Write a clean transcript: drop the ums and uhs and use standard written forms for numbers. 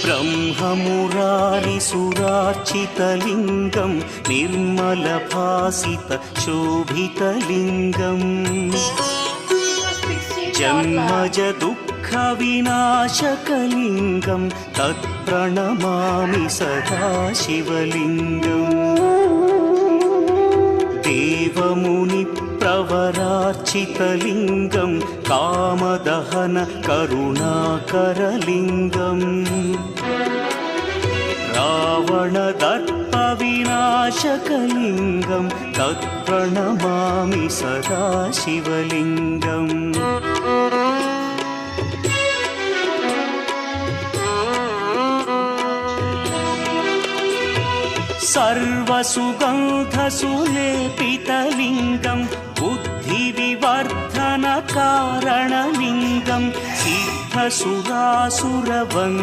ब्रह्ममुरारिसुरार्चितलिङ्गं निर्मलभासितशोभितलिङ्गम् जन्मजदुःखविनाशकलिङ्गं तत्प्रणमामि सदा शिवलिङ्गम् देवमुनिप्रवरार्चितलिङ्गं कामदहन करुणाकरलिङ्गम् रावणदर्पविनाशकलिङ्गं तत्प्रणमामि सदा शिवलिङ्गम् सर्वसुगन्धसुलेपितलिङ्गं बुद्धिविवर्धनकारणलिङ्गं सिद्धसुरासुरवन्द्यं